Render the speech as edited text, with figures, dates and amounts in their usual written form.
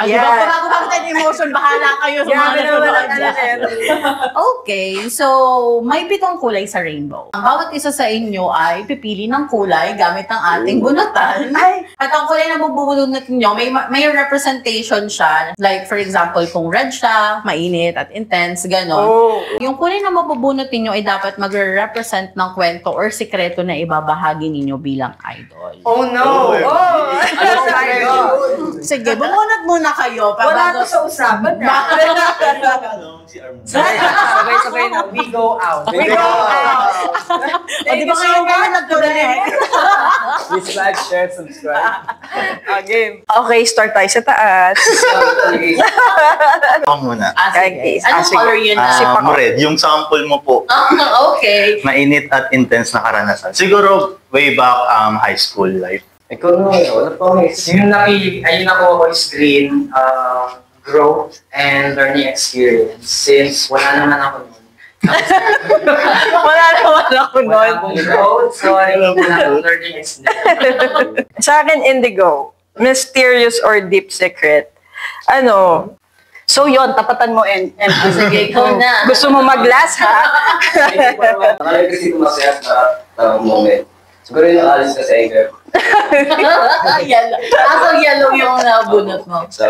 Yes. Diba, pag tayo emotion, bahala kayo sa mga nanonood dyan. Okay, so may 7 kulay sa rainbow. Ang bawat isa sa inyo ay pipili ng kulay gamit ang ating bunutan. At ang kulay na bubunot ninyo, may representation siya. Like, for example, kung red siya, mainit at intense, gano'n. Yung kulay na mabubunot ninyo ay dapat magre-represent ng kwento or sikreto na ibabahagi ninyo bilang idol. Oh no! Ano sa Sige, bumunot muna kayo. Wala to sa usapan na. Sabay-sabay na, we go out. We go out! O, di ba ngayon ka nag-connect? Please like, share, subscribe. Game. Okay, start tayo sa taas. Ako muna. Sige. Anong color yun na? Red. Yung sample mo po. Okay. Mainit at intense na karanasan. Siguro, way back high school life. Ikaw naman, wala pa ayun ako is green, growth and learning experience. Since wala naman ako nun. Wala naman ako nun. Wala akong growth, so wala akong learning experience. Sa akin, indigo. Mysterious or deep secret. Ano? So yun, tapatan mo and sige, ikaw na. Gusto mo mag-last, ha? Nakalagay kasi ito masaya sa moment. Siguro yung alis ka sa anger. Yellow. Yellow yung nabunot mo. So,